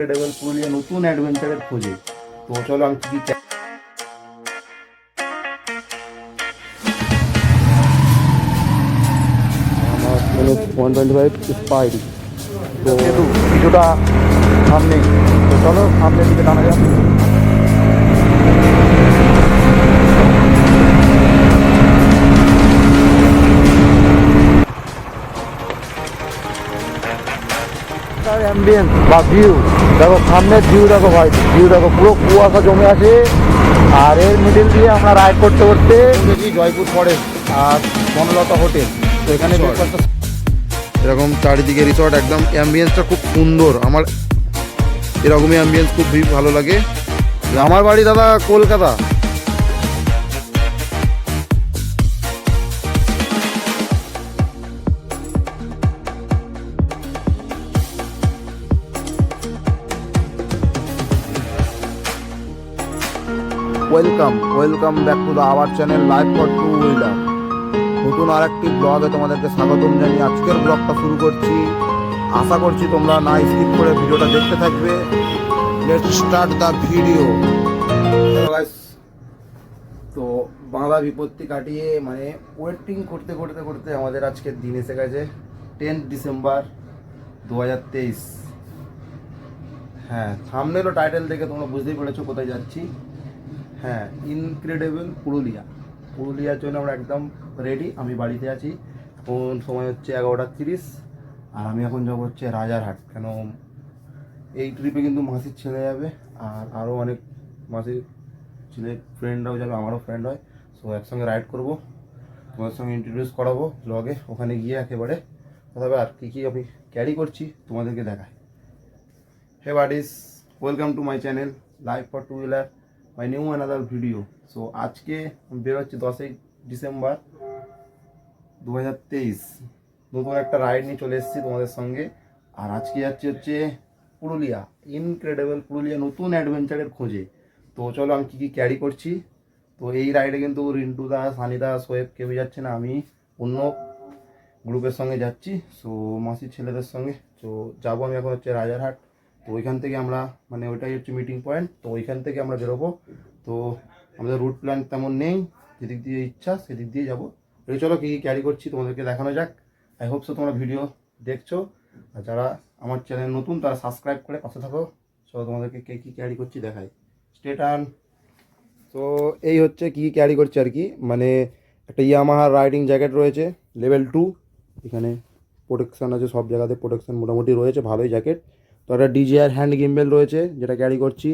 Incredible Purulia নতুন অ্যাডভেঞ্চারের খোঁজে। তো চলো আমি কি স্পাইড তো কিছুটা সামনে, তো চলো সামনের দিকে টানা যাক। অ্যাম্বিয়েন্স বা ভিউ দেখো, সামনের ভিউ দেখো ভাই, ভিউ দেখো, পুরো কুয়াশা জমে আছে। আর এর মিডিল দিয়ে আমরা রাইড করতে করতে দেখি জয়পুর ফরেস্ট আর বনলতা হোটেল। তো এখানে এরকম চারিদিকে রিসর্ট, একদম অ্যাম্বিয়েন্সটা খুব সুন্দর। আমার এরকমই অ্যাম্বিয়েন্স খুব ভালো লাগে। আমার বাড়ি দাদা Kolkata. Welcome back to the our channel life for two wheeler. নতুন আর একটি ব্লগে তোমাদেরকে স্বাগতম জানিয়ে আজকের ব্লগটা শুরু করছি। আশা করছি তোমরা না স্কিপ করে ভিডিওটা দেখতে থাকবে। Let's start the video. তো বাঁধা বিপত্তি কাটিয়ে মানে ওয়েটিং করতে করতে করতে আমাদের আজকের দিন এসে গেছে 10 ডিসেম্বর 2023। হ্যাঁ, থাম্বনেল ও টাইটেল দেখে তোমরা বুঝতেই পেরেছো কোথায় যাচ্ছি। হ্যাঁ, ইনক্রেডিবল পুরুলিয়ার জন্য আমরা একদম রেডি। আমি বাড়িতে আছি, এখন সময় হচ্ছে 11:30। আর আমি এখন যাবো হচ্ছে রাজারহাট। কেন এই ট্রিপে কিন্তু মাসির ছেলে যাবে, আর আরও অনেক মাসির ছেলে ফ্রেন্ডরাও যাবে, আমারও ফ্রেন্ড হয়। সো একসঙ্গে রাইড করবো, তোমাদের সঙ্গে ইন্ট্রোডিউস করাবো ব্লগে। ওখানে গিয়ে একেবারে তবে আর কী কী আমি ক্যারি করছি তোমাদেরকে দেখায়। Hey buddies, welcome to my channel life for two wheeler, my new another video. So আজকে বেরোচ্ছি 10ই ডিসেম্বর 2023। নতুন একটা রাইড নিয়ে চলে এসেছি তোমাদের সঙ্গে। আর আজকে যাচ্ছি হচ্ছে পুরুলিয়া, ইনক্রেডিবল পুরুলিয়া নতুন অ্যাডভেঞ্চারের খোঁজে। তো চলো আমি কী কী ক্যারি করছি। তো এই রাইডে কিন্তু রিন্টু দা, সানিদা, সোয়েব কেউই যাচ্ছে না, আমি অন্য গ্রুপের সঙ্গে যাচ্ছি। সো মাসির ছেলেদের সঙ্গে। তো যাবো আমি এখন হচ্ছে রাজারহাট। তো ওইখান থেকে আমরা মানে ওইটাই হচ্ছে মিটিং পয়েন্ট। তো ওইখান থেকে আমরা বেরোবো। তো আমাদের রুট প্ল্যান তেমন নেই, যেদিক দিয়ে ইচ্ছা সেদিক দিয়ে যাবো। তো চলো কী কী ক্যারি করছি তোমাদেরকে দেখানো যাক। আই হোপ সো তোমরা ভিডিও দেখছো, আর যারা আমার চ্যানেল নতুন তারা সাবস্ক্রাইব করে পাশে থাকো। চলো তোমাদেরকে কে কী ক্যারি করছি দেখাই, স্টে টার্ন। তো এই হচ্ছে কী ক্যারি করছি আর কি, মানে একটা ইয়ামাহার রাইডিং জ্যাকেট রয়েছে লেভেল 2। এখানে প্রোটেকশান আছে, সব জায়গাতে প্রোটেকশান মোটামুটি রয়েছে, ভালোই জ্যাকেট। তো একটা ডিজিআর হ্যান্ড গিম্বেল রয়েছে যেটা ক্যারি করছি।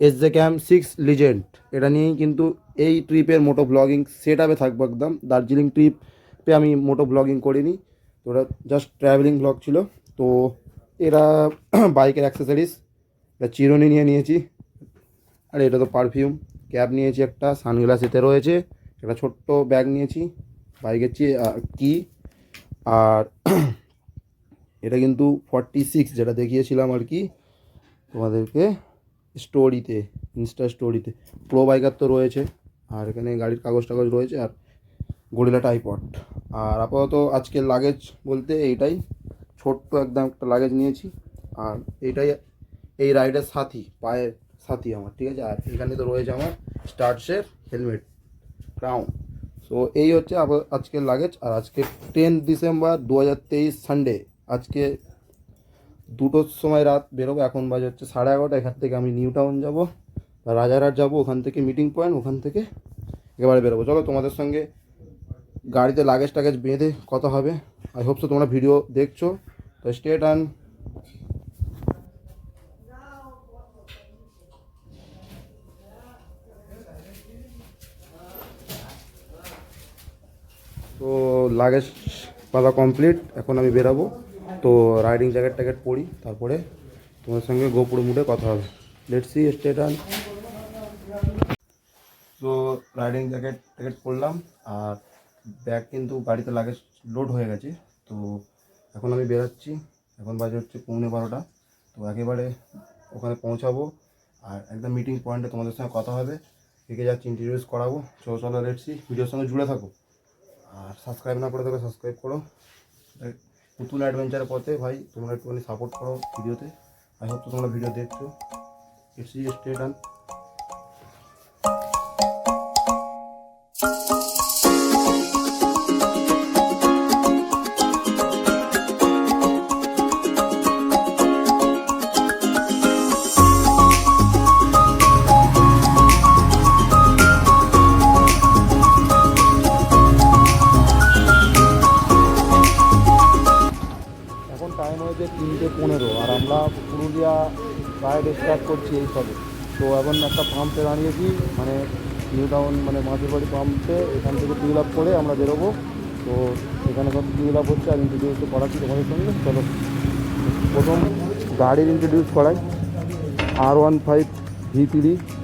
এসজে ক্যাম 6 লিজেন্ড, এটা নিয়েই কিন্তু এই ট্রিপের মোটো ব্লগিং সেট আপে থাকবো একদম। দার্জিলিং ট্রিপে আমি মোটো ব্লগিং করিনি, তো ওটা জাস্ট ট্রাভেলিং ব্লগ ছিল। তো এরা বাইকের অ্যাক্সেসরিজ, এটা চিরুনি নিয়ে নিয়েছি, আর এটা তো পারফিউম। ক্যাপ নিয়েছি একটা, সানগ্লাস এতে রয়েছে, একটা ছোট্ট ব্যাগ নিয়েছি, বাইকের কি। আর এটা কিন্তু 46 যেটা দেখিয়েছিলাম আর কি তোমাদেরকে স্টোরিতে, ইনস্টা স্টোরিতে। প্রো বাইকার তো রয়েছে, আর এখানে গাড়ির কাগজ টাগজ রয়েছে, আর গরিলা টাইপড। আর আপাতত আজকের লাগেজ বলতে এইটাই, ছোট্ট একদম একটা লাগেজ নিয়েছি। আর এইটাই এই রাইডের সাথী, পায়ের সাথী আমার, ঠিক আছে। আর এখানে তো রয়েছে আমার স্টার্টসের হেলমেট, ক্রাউন। সো এই হচ্ছে আজকের লাগেজ। আর আজকে 10 ডিসেম্বর 2023 সানডে। আজকে 2টোর সময় রাত বেরোবো, এখন বাজে হচ্ছে 11:30। এখান থেকে আমি নিউ টাউন যাবো, রাজারহাট যাবো, ওখান থেকে মিটিং পয়েন্ট, ওখান থেকে একেবারে বেরোবো। চলো তোমাদের সঙ্গে গাড়িতে লাগেজ টাগেজ বেঁধে কথা হবে। আই হোপ সো তোমরা ভিডিও দেখছো, তো স্টে টার্ন। তো লাগেজ পাতা কমপ্লিট, এখন আমি বেরাবো। তো রাইডিং জ্যাকেট ট্যাকেট পরি, তারপরে তোমার সঙ্গে গোপুর মুডে কথা হবে। Let's see, stay turn. তো রাইডিং জ্যাকেট ট্যাকেট পরলাম, আর ব্যাগ কিন্তু গাড়িতে লাগেজ লোড হয়ে গেছে। তো এখন আমি বেরোচ্ছি, এখন বাজে হচ্ছে 11:15। তো একেবারে ওখানে পৌঁছাবো, আর একদম মিটিং পয়েন্টে তোমাদের সঙ্গে কথা হবে, একে যাচ্ছি ইন্ট্রোডিউস করাবো। চলো লেটস সি, ভিডিওর সঙ্গে জুড়ে থাকো। আর সাবস্ক্রাইব না করে থাকো সাবস্ক্রাইব করো। নতুন অ্যাডভেঞ্চারের পথে ভাই তোমরা একটুখানি সাপোর্ট করো ভিডিওতে। আই হোপ তো তোমরা ভিডিও দেখছো। ইটস স্টে ডান। এখন টাইম হয়েছে 3:15 আর আমরা পুরুলিয়া রাইড স্টার্ট করছি এই সবে। তো এখন একটা পাম্পে দাঁড়িয়েছি, মানে নিউ টাউন মানে মাঝের বাড়ি পাম্পে। এখান থেকে ফিল আপ করে আমরা বেরোবো। তো এখানে সব ফিল আপ হচ্ছে আর ইন্ট্রোডিউস করাচ্ছি তোমাদের সঙ্গে। চলো প্রথম গাড়ির ইন্ট্রোডিউস করাই। R15 V3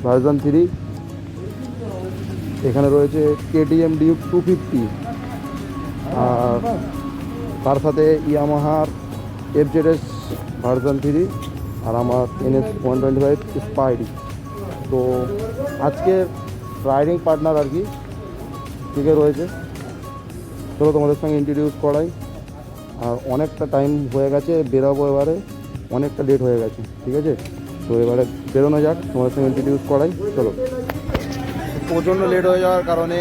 version 3। এখানে রয়েছে KTM Duke 250 আর তার সাথে ইয়ামাহার FZS ভার্সন 3 আর আমার NS 125 স্পাইডি। তো আজকে রাইডিং পার্টনার আর কি ঠিক রয়েছে। চলো তোমাদের সঙ্গে ইন্ট্রোডিউস করাই। আর অনেকটা টাইম হয়ে গেছে, বেরোবো এবারে, অনেকটা লেট হয়ে গেছে, ঠিক আছে। তো এবারে বেরোনো যাক, তোমাদের সঙ্গে ইন্ট্রোডিউস করাই। চলো। প্রচণ্ড লেট হয়ে যাওয়ার কারণে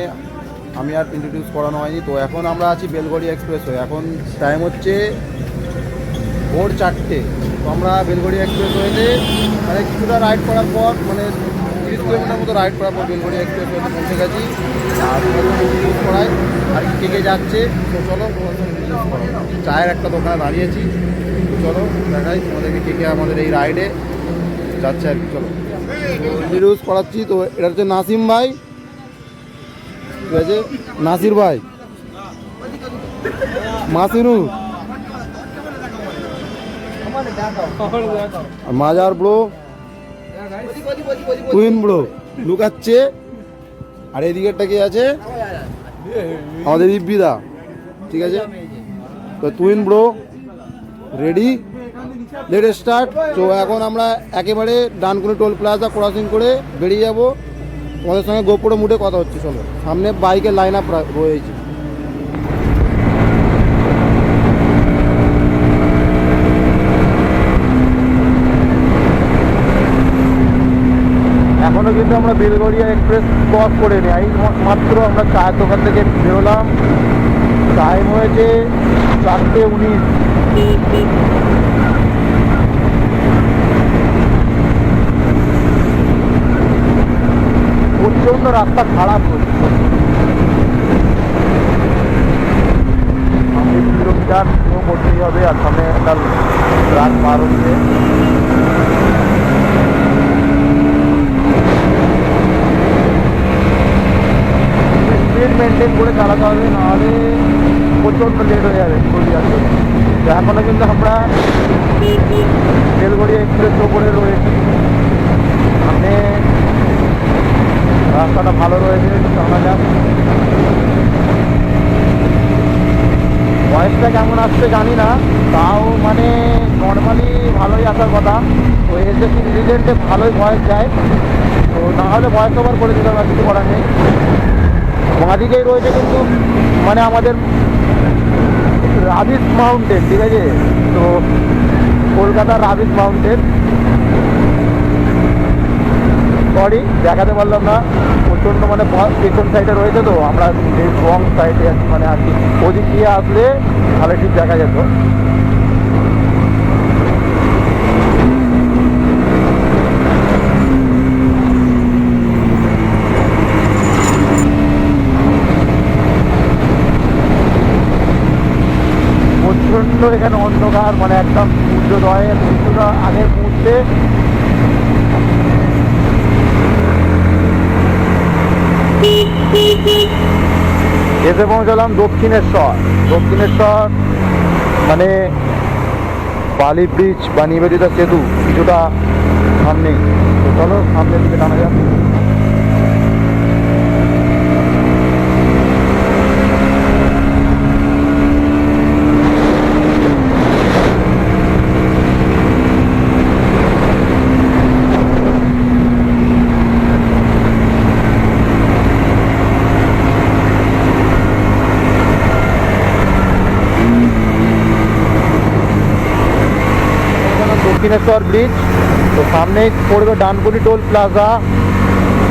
আমি আর ইন্ট্রোডিউস করানো হয়নি। তো এখন আমরা আছি বেলগড়িয়া এক্সপ্রেসওয়ে। এখন টাইম হচ্ছে ভোর 4টে। তো আমরা বেলগড়িয়া এক্সপ্রেসওয়েতে মানে কিছুটা রাইড করার পর, মানে 30 কিলোমিটার মতো রাইড করার পর বেলগড়িয়া এক্সপ্রেসওয়েতে পৌঁছে গেছি। আর ইন্ট্রোডিউস করাই আর কে কে যাচ্ছে। তো চলো ইন্ট্রোডিউস করাই। চায়ের একটা দোকানে দাঁড়িয়েছি, চলো দেখাই তোমাদেরকে কে কে আমাদের এই রাইডে যাচ্ছে আর কি। চলো ইন্ট্রোডিউস করাচ্ছি। তো এটা হচ্ছে নাসিম ভাই, ঠিক আছে, নাসির ভাই, মাসিনু, মাজার ব্রো, টুইন ব্রো লুকাচ্ছে। আর এদিকেরটা কি আছে আমাদের ইব্বিদা, ঠিক আছে। তো twin bro ready, let start. তো এখন আমরা একেবারে ডানকুনি টোল প্লাজা ক্রসিং করে বেরিয়ে যাব। তোমাদের সঙ্গে গোপুরে মুডে কথা হচ্ছে। চলো, সামনে বাইকের লাইন আপ রয়েছে। এখনও কিন্তু আমরা বেলগড়িয়া এক্সপ্রেস ক্রস করে নিই। এই মাত্র আমরা চায়ের দোকান থেকে বেরোলাম। টাইম হয়েছে 4:19। প্রচণ্ড রাস্তা খারাপ হচ্ছে। 20 কিলোমিটার করতেই হবে। আর সামনে একটা রাত পার হচ্ছে। স্পিড মেনটেন করে চালাতে হবে, নাহলে প্রচণ্ড লেট হয়ে যাবে পুরুলিয়ার জন্য। এখনও কিন্তু আমরা বেলগড়িয়া এক্সপ্রেস ওপরে রয়েছি। সামনে রাস্তাটা ভালো রয়েছে, জানা যাক। ভয়েসটা কেমন আসছে জানি না, তাও মানে নর্মালি ভালোই আসার কথা। তো এসে ইনসিডেন্টে ভালোই ভয়েস যায়। তো নাহলে ভয়েস ওভার করে দিতে হবে, কিছু করার নেই। বাঁদিকেই রয়েছে কিন্তু মানে আমাদের রাবিস মাউন্টেন, ঠিক আছে। তো কলকাতার রাবিস মাউন্টেন, সরি দেখাতে পারলাম না, প্রচণ্ড মানে পেছন সাইডে রয়েছে। তো আমরা রং সাইডে আছি, মানে আর কি ওদিক দিয়ে আসলে তাহলে ঠিক দেখা যেত। প্রচণ্ড এখানে অন্ধকার, মানে একদম সূর্যোদয়ের কিছুটা আগের মুহূর্তে। এসে পৌঁছালাম দক্ষিণেশ্বর। দক্ষিণেশ্বর মানে বালি ব্রিজ বা নিবেদিতা সেতু কিছুটা সামনেই। তো চলো সামনের দিকে টানা যাক। দক্ষিণেশ্বর ব্রিজ। তো সামনেই পড়বে ডানকুনি টোল প্লাজা,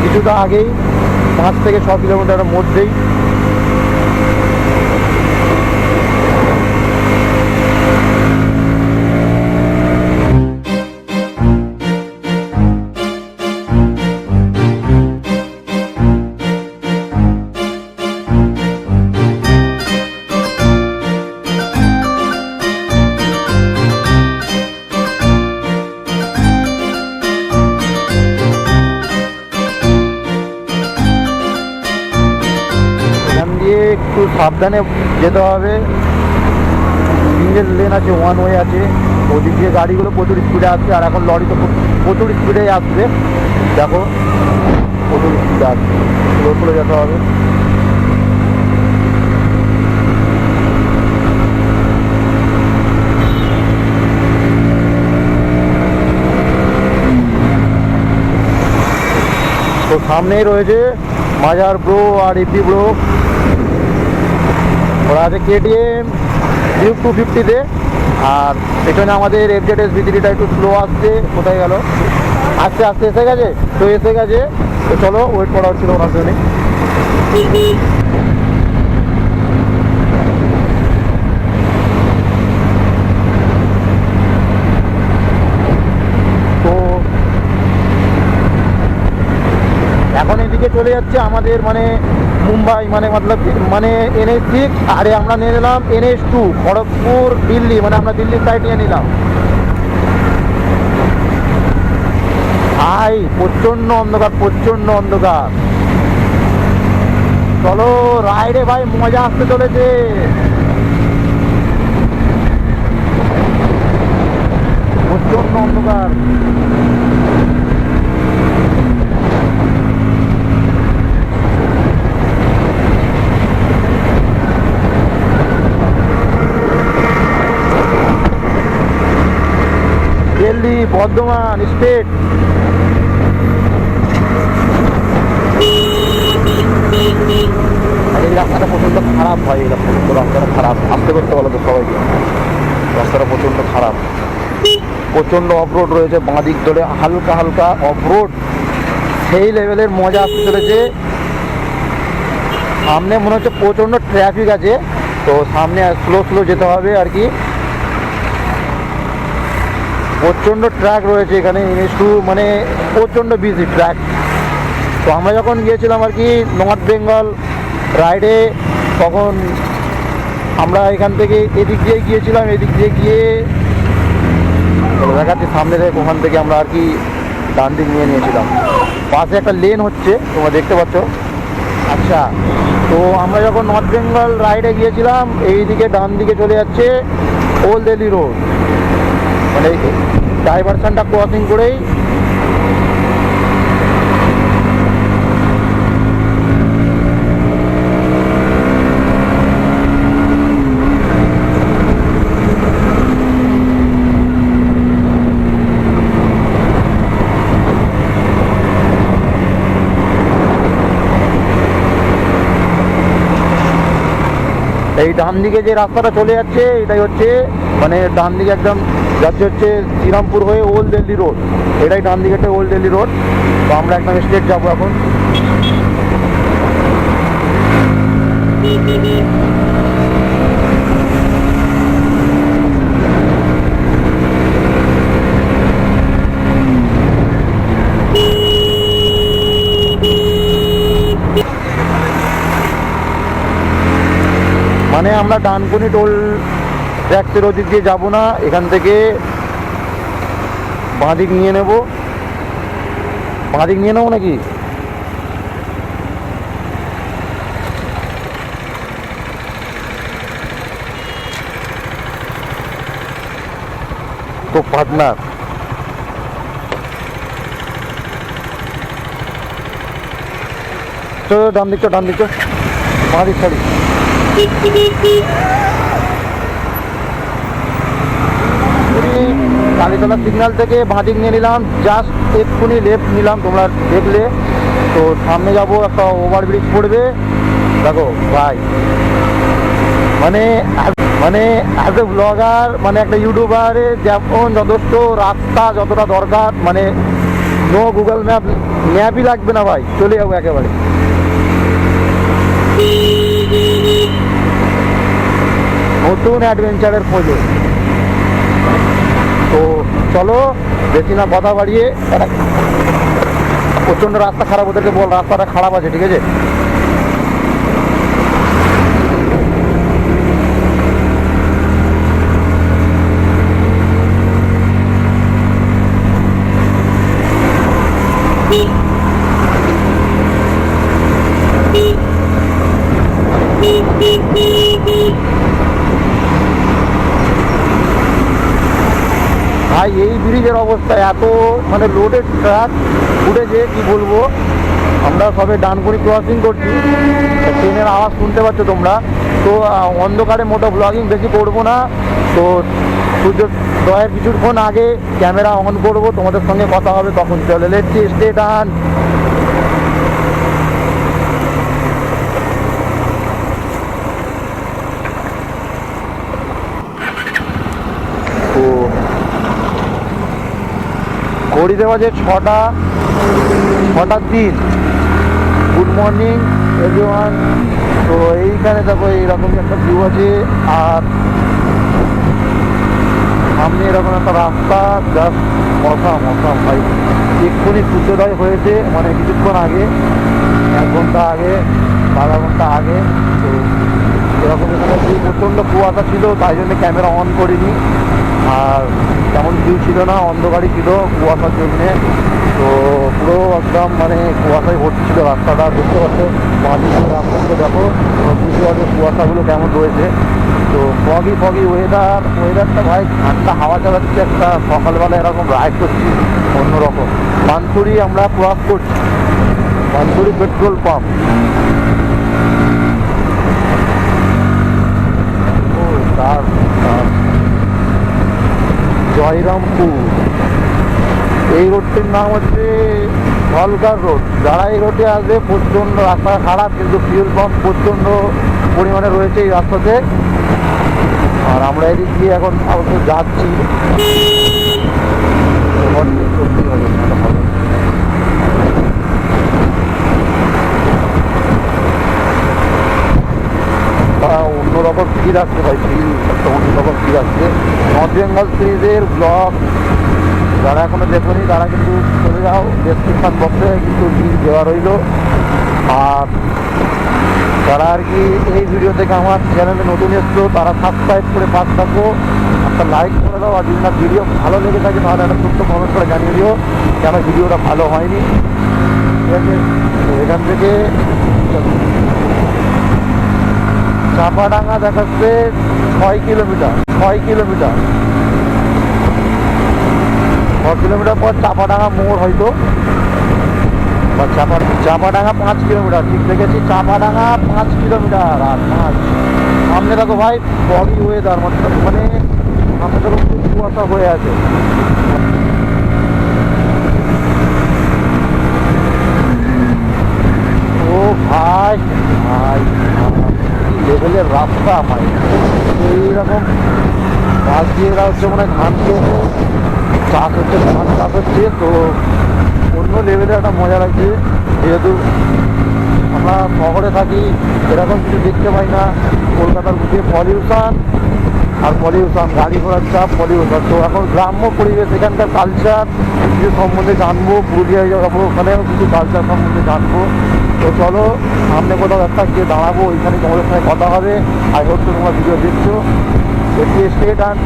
কিছুটা আগেই 5 থেকে 6 কিলোমিটারের মধ্যেই। একটু সাবধানে যেতে হবে, সিঙ্গেল লেন আছে, ওয়ান ওয়ে আছে, ওদিক দিয়ে গাড়িগুলো প্রচুর স্পিডে আসছে, আর এখন লরি তো প্রচুর স্পিডে আসছে, দেখো প্রচুর স্পিডে আসছে, স্লো স্লো যেতে হবে। তো সামনেই রয়েছে মাজার ব্রো আর ইপি ব্রো, ওরা আছে কেটিএম ডিউক 250-তে, আর পেছনে আমাদের FZS V3টা একটু স্লো আসছে। কোথায় গেল? আস্তে আস্তে এসে গেছে, তো এসে গেছে। তো চলো, ওয়েট করা হচ্ছিল ওনার জন্য। তো এখন এদিকে চলে যাচ্ছে আমাদের মানে মুম্বাই, মানে মতলব মানে NH6, আরে আমরা নিয়ে নিলাম NH2 খড়গপুর দিল্লি, মানে আমরা দিল্লির সাইড নিয়ে নিলাম। ভাই প্রচন্ড অন্ধকার, প্রচন্ড অন্ধকার। চলো রাইডে ভাই, মজা আসতে চলেছে। প্রচন্ড অন্ধকার। দিল্লি বর্ধমান স্টেট। আর এই রাস্তাটা প্রচণ্ড খারাপ হয়, এই রাস্তাটা খারাপ, আসতে করতে বলো তো সবাইকে। রাস্তাটা প্রচণ্ড খারাপ, প্রচণ্ড অফরোড রয়েছে বাঁ দিক ধরে, হালকা হালকা অফরোড, সেই লেভেলের মজা আসতে চলেছে। সামনে মনে হচ্ছে প্রচণ্ড ট্রাফিক আছে, তো সামনে স্লো স্লো যেতে হবে আর কি। প্রচণ্ড ট্র্যাক রয়েছে এখানে NH2, মানে প্রচণ্ড বিজি ট্র্যাক। তো আমরা যখন গিয়েছিলাম আর কি নর্থ বেঙ্গল রাইডে, তখন আমরা এখান থেকে এদিক দিয়ে গিয়েছিলাম, এদিক দিয়ে গিয়ে দেখাচ্ছি সামনে থেকে, ওখান থেকে আমরা আর কি ডান দিক নিয়ে নিয়েছিলাম। পাশে একটা লেন হচ্ছে, তোমরা দেখতে পাচ্ছ। আচ্ছা, তো আমরা যখন নর্থ বেঙ্গল রাইডে গিয়েছিলাম, এইদিকে ডান দিকে চলে যাচ্ছে ওল্ড দিল্লি রোড, মানে ডাইভারশনটা ক্রসিং করেই এই ডান দিকে যে রাস্তাটা চলে যাচ্ছে, এটাই হচ্ছে মানে ডান দিকে একদম যাচ্ছে হচ্ছে শ্রীরামপুর হয়ে ওল্ড দিল্লি রোড, এটাই ডান দিকে ওল্ড দিল্লি রোড। তো আমরা একদম স্ট্রেট যাবো এখন। মানে আমরা ডানকুনি টোল ট্যাক্সের ওদিক দিয়ে যাবো না, এখান থেকে বাঁদিক নিয়ে নেব। বাঁদিক নিয়ে নেবো নাকি? তো পার্টনার চলো, ডান দিক, ডান দিক, বাঁদিক ছাড়ি। কালীতলা সিগন্যাল থেকে বাঁদিক নিয়ে নিলাম, জাস্ট এক্ষুনি লেফট নিলাম, তোমরা দেখলে। তো সামনে যাবো, একটা ওভারব্রিজ পড়বে, দেখো ভাই, মানে মানে অ্যাজ এ ব্লগার, মানে একটা ইউটিউবারের যেমন যথেষ্ট রাস্তা যতটা দরকার, মানে নো গুগল ম্যাপই লাগবে না ভাই, চলে যাবো একেবারে। নতুন অ্যাডভেঞ্চারের খোঁজে। তো চলো বেশি না কথা বাড়িয়ে, প্রচণ্ড রাস্তা খারাপ, ওদেরকে বল রাস্তাটা খারাপ আছে, ঠিক আছে? ভাই এই ব্রিজের অবস্থা এত, মানে লোডেড ট্রাক উঠেছে কি বলবো। আমরা সবে ডানকুনি ক্রসিং করছি, ট্রেনের আওয়াজ শুনতে পাচ্ছ তোমরা। তো অন্ধকারে মোটো ব্লগিং বেশি করবো না, তো সূর্যোদয়ের কিছুক্ষণ আগে ক্যামেরা অন করব, তোমাদের সঙ্গে কথা হবে তখন। চলে লেটছি, স্টে টান। তো ঘড়িতে বাজে 6:03। Good morning everyone. তো এইখানে দেখো এইরকমই একটা ভিউ আছে, আর সামনে এরকম একটা রাস্তা, জাস্ট মশা ভাই। এক্ষুনি সূর্যোদয় হয়েছে, মানে কিছুক্ষণ আগে, 1 ঘন্টা আগে, আধা ঘন্টা আগে। তো এরকম এখানে প্রচণ্ড কুয়াশা ছিল, তাই জন্য ক্যামেরা অন করিনি। আর তেমন ভিউ ছিল না, অন্ধকারই ছিল কুয়াশার জন্যে। তো পুরো একদম মানে কুয়াশায় ভর্তি ছিল রাস্তাটা, দেখতে পাচ্ছ। রাস্তাগুলো দেখো, বুঝতে পারছো কুয়াশাগুলো কেমন রয়েছে। তো ফগি ওয়েদারটা ভাই, ঠান্ডা হাওয়া চালাচ্ছে একটা, সকালবেলা এরকম রাইড করছি অন্যরকম। পানপুরি আমরা ক্রস করছি, পানপুরি পেট্রোল পাম্প। ও তার জয়রামপুর। এই রোডটির নাম হচ্ছে হলকার রোড। যারা এই রোডে আসবে, প্রচণ্ড রাস্তা খারাপ, কিন্তু ফিউল পাম্প প্রচণ্ড পরিমাণে রয়েছে এই রাস্তাতে। আর আমরা এদিক দিয়ে এখন অবশ্য যাচ্ছি। অন্যরকম ফিল আসছে ভাই, একটা অন্যরকম ফিল আসছে। নর্থ বেঙ্গল সিরিজের ব্লগ যারা এখনো দেখোনি তারা কিন্তু চলে যাও, ডেসক্রিপশন বক্সে কিন্তু লিঙ্ক দেওয়া রইল। আর যারা আর কি এই ভিডিও থেকে আমার চ্যানেলে নতুন এসছো, তারা সাবস্ক্রাইব করে পাশ থাকো, একটা লাইক করে দাও। আর যদি না ভিডিও ভালো লেগে থাকে তাহলে একটা ছোট্ট কমেন্ট করে জানিয়ে দিও কেন ভিডিওটা ভালো হয়নি, ঠিক আছে? তো এখান থেকে চাপাডাঙ্গা দেখাচ্ছে 6 কিলোমিটার। 6 কিলোমিটার পর চাপাডাঙ্গা মোড় হয়তো, বা চাপাডাঙ্গা 5 কিলোমিটার, ঠিক দেখেছি, চাপাডাঙ্গা 5 কিলোমিটার। আর 5 সামনে দেখো ভাই, ফগি ওয়েদার, মানে আমাদের কুয়াশা হয়ে আছে। ও ভাই ভাই, কি লেভেলের রাস্তা ভাই। এইরকম গাছ দিয়ে এরা হচ্ছে মানে ধান খেয়েছে, চাষ হচ্ছে, ধান চাষ হচ্ছে। তো অন্য লেভেলে একটা মজা লাগছে, যেহেতু আমরা শহরে থাকি, এরকম কিছু দেখতে পাই না। কলকাতার বুঝে পলিউশন আর পলিউশন, গাড়ি ঘোড়ার চাপ, পলিউশন। তো এখন গ্রাম্য পরিবেশ, এখানকার কালচার কিছু সম্বন্ধে জানবো, পুরুলিয়ায় যাবো, ওখানেও কিছু কালচার সম্বন্ধে জানবো। তো চলো সামনে কোথাও একটা গিয়ে দাঁড়াবো, ওইখানে তোমাদের সঙ্গে কথা হবে। আই হোপ তো তোমরা ভিডিও দেখছো, একটু স্টে টান।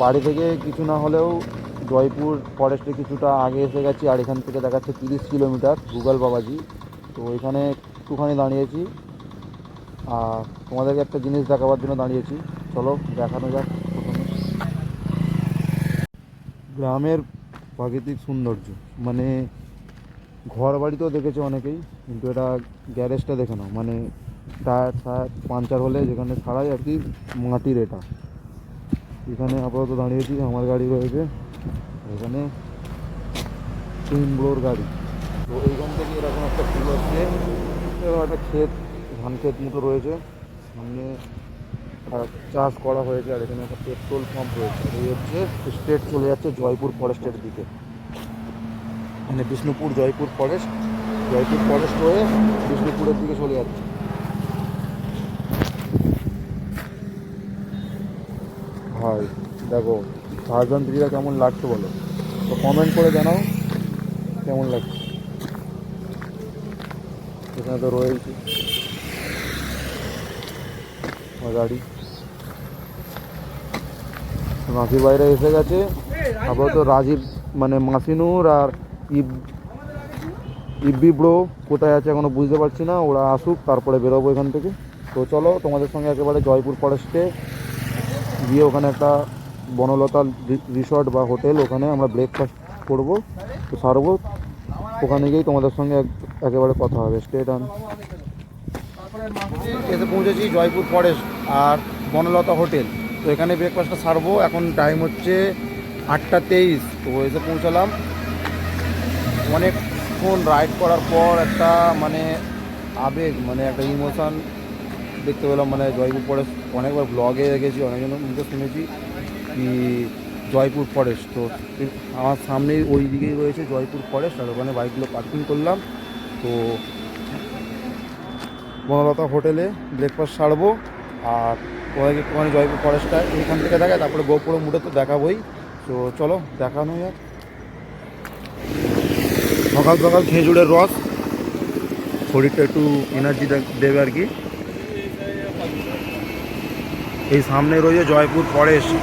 বাড়ি থেকে কিছু না হলেও জয়পুর ফরেস্টে কিছুটা আগে এসে গেছি, আর এখান থেকে দেখাচ্ছে 30 কিলোমিটার গুগল বাবাজি। তো এখানে একটুখানি দাঁড়িয়েছি, আর তোমাদেরকে একটা জিনিস দেখাবার জন্য দাঁড়িয়েছি, চলো দেখানো যাক। প্রথমে গ্রামের প্রাকৃতিক সৌন্দর্য, মানে ঘর বাড়িতেও দেখেছে অনেকেই, কিন্তু এটা গ্যারেজটা দেখে নাও, মানে টায়ার পাঞ্চার হলে যেখানে ছাড়াই আর কি, মাটির এটা এখানে আপাতত দাঁড়িয়েছি, আমার গাড়ি রয়েছে, এখানে ব্রোর গাড়ি। তো এইখান থেকে এরকম একটা ফুল হচ্ছে, একটা ক্ষেত, ধান ক্ষেত মতো রয়েছে, সামনে চাষ করা হয়েছে, আর এখানে একটা পেট্রোল পাম্প রয়েছে। এই হচ্ছে স্ট্রেট চলে যাচ্ছে জয়পুর ফরেস্টের দিকে, মানে বিষ্ণুপুর জয়পুর ফরেস্ট, জয়পুর ফরেস্ট হয়ে বিষ্ণুপুরের দিকে চলে যাচ্ছে। ভাই দেখো রাজধানীটা কেমন লাগছে বলো, তো কমেন্ট করে জানাও কেমন লাগছে। এখানে তো রয়েছে গাড়ি, মাসির বাইরে এসে গেছে। আপাতত রাজীব মানে মাসিনুর আর ইব্বি ব্রো কোথায় আছে এখনো বুঝতে পারছি না, ওরা আসুক তারপরে বেরোবো এখান থেকে। তো চলো তোমাদের সঙ্গে একেবারে জয়পুর ফরেস্টে গিয়ে ওখানে একটা বনলতা রিসর্ট বা হোটেল, ওখানে আমরা ব্রেকফাস্ট করবো, তো সারবো, ওখানে গিয়েই তোমাদের সঙ্গে একেবারে কথা হবে। State on. এসে পৌঁছেছি জয়পুর ফরেস্ট আর বনলতা হোটেল, তো এখানে ব্রেকফাস্টটা সারবো। এখন টাইম হচ্ছে 8:23, তো এসে পৌঁছালাম। অনেকক্ষণ রাইড করার পর একটা মানে আবেগ, মানে একটা ইমোশন দেখতে পেলাম। মানে জয়পুর ফরেস্ট অনেকবার ব্লগে দেখেছি, অনেকজনের মুখে শুনেছি কি জয়পুর ফরেস্ট, তো আমার সামনেই ওই দিকেই রয়েছে জয়পুর ফরেস্ট, আর ওখানে বাইকগুলো পার্কিং করলাম। তো বনলতা হোটেলে ব্রেকফাস্ট সারবো, আর ওখানে একটুখানি জয়পুর ফরেস্টটা এইখান থেকে দেখায়, তারপরে গোপুর মুড়ে তো দেখাবোই। তো চলো দেখানো যাক। সকাল সকাল খেজুরের রস, শরীরটা একটু এনার্জি দেবে আর কি। এই সামনে রয়েছে জয়পুর ফরেস্ট,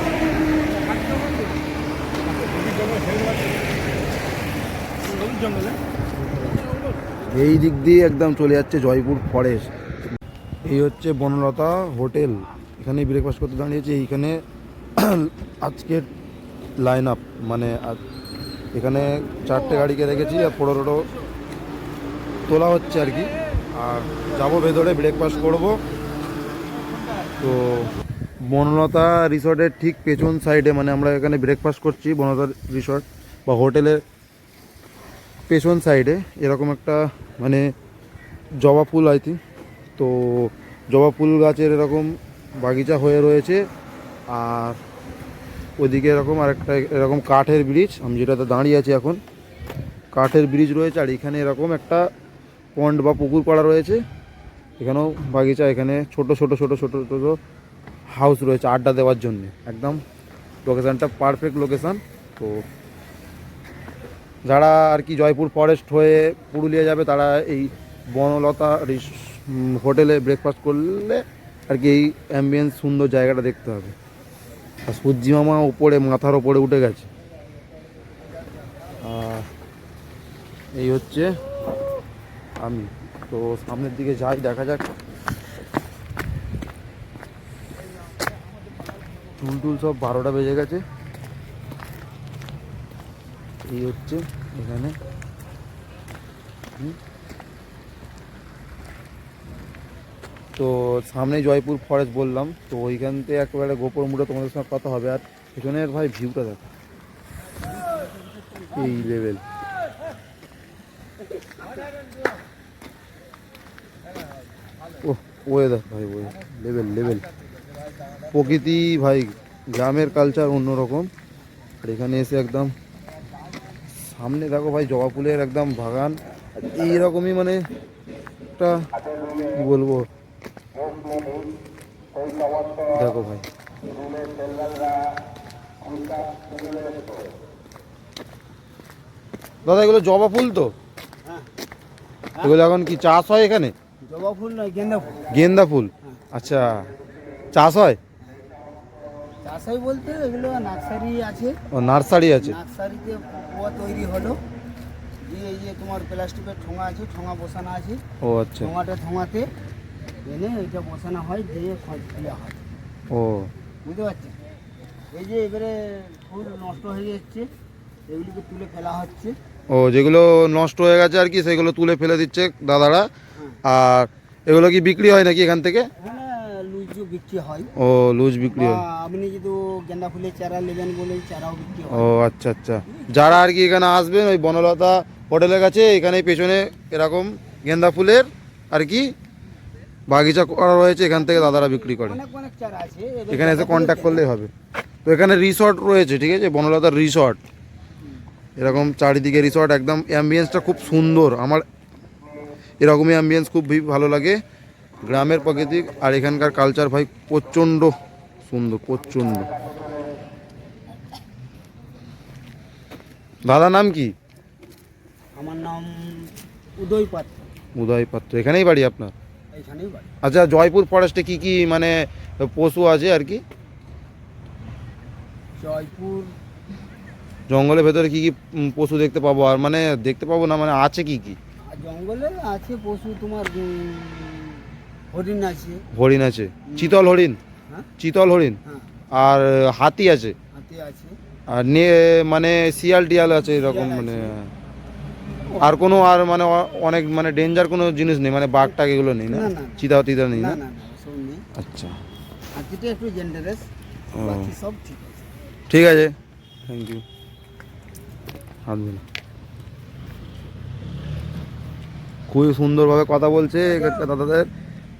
এই দিক দিয়ে একদম চলে যাচ্ছে জয়পুর ফরেস্ট। এই হচ্ছে বনলতা হোটেল, এখানে ব্রেকফাস্ট করতে দাঁড়িয়েছি। এইখানে আজকের লাইন আপ, মানে এখানে 4টে গাড়িকে রেখেছি, আর 15টো তোলা হচ্ছে আর কি। আর যাবো ভেতরে, ব্রেকফাস্ট করব। তো বনলতা রিসর্টের ঠিক পেছন সাইডে, মানে আমরা এখানে ব্রেকফাস্ট করছি বনলতা রিসর্ট বা হোটেলের পেছন সাইডে এরকম একটা মানে জবা ফুল আই থিঙ্ক, তো জবা ফুল গাছের এরকম বাগিচা হয়ে রয়েছে। আর ওইদিকে এরকম আরেকটা এরকম কাঠের ব্রিজ, আমি যেটাতে দাঁড়িয়ে আছি এখন, কাঠের ব্রিজ রয়েছে। আর এখানে এরকম একটা পন্ড বা পুকুর করা রয়েছে, এখানেও বাগিচা, এখানে ছোট ছোট ছোট ছোট ছোট হাউস রয়েছে আড্ডা দেওয়ার জন্য। একদম লোকেশানটা পারফেক্ট লোকেশান। তো যারা আর কি জয়পুর ফরেস্ট হয়ে পুরুলিয়া যাবে, তারা এই বনলতা হোটেলে ব্রেকফাস্ট করলে আর কি এই অ্যাম্বিয়েন্স সুন্দর জায়গাটা দেখতে হবে। আর সূর্যি মামা ওপরে, মাথার ওপরে উঠে গেছে। এই হচ্ছে আমি, তো সামনের দিকে যাই, দেখা যাক। টুল সব 12টা বেজে গেছে। এই হচ্ছে এখানে তো সামনে জয়পুর ফরেস্ট বললাম, তো ওইখান থেকে একেবারে গোপর মুড়ে তোমাদের সঙ্গে কথা হবে। আর এখানের ভাই ভিউটা দেখো, এই লেভেল। ও ওয়েদার ভাই, ওই লেভেল লেভেল প্রকৃতি ভাই, গ্রামের কালচার অন্যরকম। আর এখানে এসে একদম সামনে দেখো ভাই জবা ফুলের একদম বাগান, আর এইরকমই মানে একটা কি বলবো, দেখো ভাই। দাদা এগুলো জবা ফুল তো, এগুলো এখন কি চাষ হয় এখানে? জবা ফুল নয়, গেন্দা ফুল। গেন্দা ফুল, আচ্ছা চাষ হয়। চাষ হয় বলতে এগুলো নার্সারি আছে, ও নার্সারি আছে। নার্সারিতে কুয়া তৈরি হলো, দিয়ে এই যে তোমার প্লাস্টিকের ঠোঙা আছে, ঠোঙা বসানো আছে, ও আচ্ছা, ঠোঙাতে এনে এটা বসানো হয়, দিয়ে ফেলা হয়। ও বুঝতে পারছেন? এই যে এবারে ফুল নষ্ট হয়ে যাচ্ছে, এগুলিকে তুলে ফেলা হচ্ছে। ও যেগুলো নষ্ট হয়ে গেছে আর কি, সেগুলো তুলে ফেলে দিচ্ছে দাদারা। আর এগুলো কি বিক্রি হয় নাকি এখান থেকে? এখানে লুচি বিক্রি হয়, ও লুজ বিক্রি বা হয়। আপনি যদি গেন্দা ফুলের চারা নেবেন বলে চারাও বিক্রি ও হয়। আচ্ছা আচ্ছা, যারা আর কি এখানে আসবেন ওই বনলতা হোটেলের কাছে এখানে পেছনে এরকম গেন্দা ফুলের আর কি বাগিচা করা রয়েছে, এখান থেকে দাদারা বিক্রি করে। অনেক অনেক চারা আছে, এবার এখানে এসে গেন্দা ফুলের কন্ট্যাক্ট চারা। করলেই হবে। তো এখানে রিসর্ট রয়েছে, ঠিক আছে, বনলতার রিসর্ট, এরকম চারিদিকে রিসর্ট, একদম অ্যাম্বিয়েন্সটা খুব সুন্দর। আমার এরকমই অ্যাম্বিয়েন্স খুব ভালো লাগে, গ্রামের প্রাকৃতিক আর এখানকার কালচার ভাই প্রচণ্ড সুন্দর, প্রচণ্ড। দাদার নাম কি? আমার নাম উদয় পাত্র, উদয় পাত্র। এখানেই বাড়ি আপনার? এইখানেই বাড়ি। আচ্ছা, জয়পুর ফরেস্টে কি কি মানে পশু আছে আর কি? জয়পুর জঙ্গলের ভেতরে কি কি পশু দেখতে পাবো, আর মানে দেখতে পাবো না মানে আছে কি কি? জঙ্গলে আছে পশু, তোমার হরিণ আছে। হরিণ আছে, চিতল হরিণ? হ্যাঁ চিতল হরিণ। হ্যাঁ, আর হাতি আছে, হাতি আছে। আর মানে শিয়াল টিয়াল আছে এরকম শিয়াল মানে? আছে। আর কোনো আর মানে অনেক মানে ডেঞ্জার কোনো জিনিস নেই, মানে বাঘ টাঘ এগুলো নেই না? না, না। চিতা টিতা নেই না না? না না, সব নেই। আচ্ছা, হাতিটা একটু জেন্ডারেস, ও। বাকি সব ঠিক আছে। ঠিক আছে, থ্যাংক ইউ। হাত দিন। খুবই সুন্দরভাবে কথা বলছে এখানকার দাদাদের,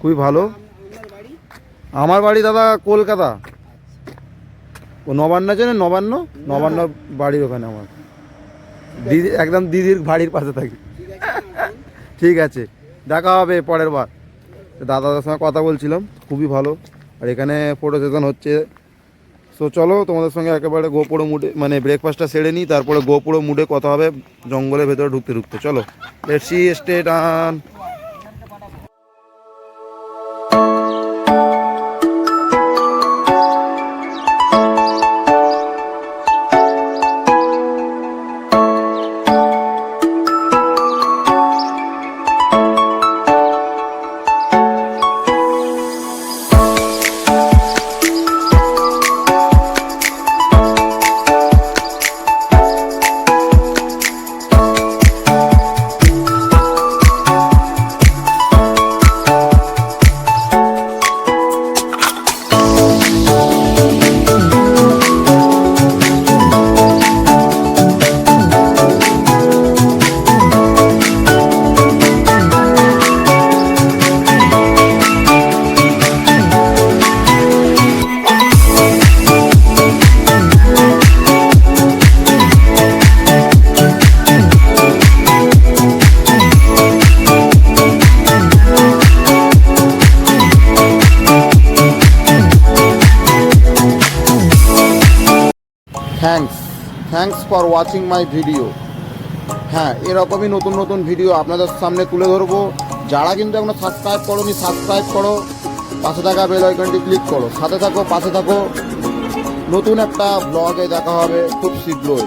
খুবই ভালো। আপনার বাড়ি? আমার বাড়ি দাদা কলকাতা, ও নবান্ন আছে না, নবান্ন, নবান্ন বাড়ির ওখানে আমার দিদি, একদম দিদির বাড়ির পাশে থাকি। ঠিক আছে, আসুন। ঠিক আছে, দেখা হবে পরের বার। দাদাদের সঙ্গে কথা বলছিলাম, খুবই ভালো। আর এখানে ফটো সেশন হচ্ছে। তো চলো তোমাদের সঙ্গে একেবারে গোপুরো মুডে মানে ব্রেকফাস্টটা সেরে নিই, তারপরে গোপুরো মুডে কথা হবে জঙ্গলের ভেতরে ঢুকতে ঢুকতে। চলো, লেটস সি, স্টে টান। Thanks for watching my video. হ্যাঁ, এরকমই নতুন নতুন ভিডিও আপনাদের সামনে তুলে ধরবো। যারা কিন্তু এখনো সাবস্ক্রাইব করোনি, সাবস্ক্রাইব করো, পাশে থাকা বেল আইকনটি ক্লিক করো, সাথে থাকো, পাশে থাকো। নতুন একটা ব্লগে দেখা হবে খুব শীঘ্রই।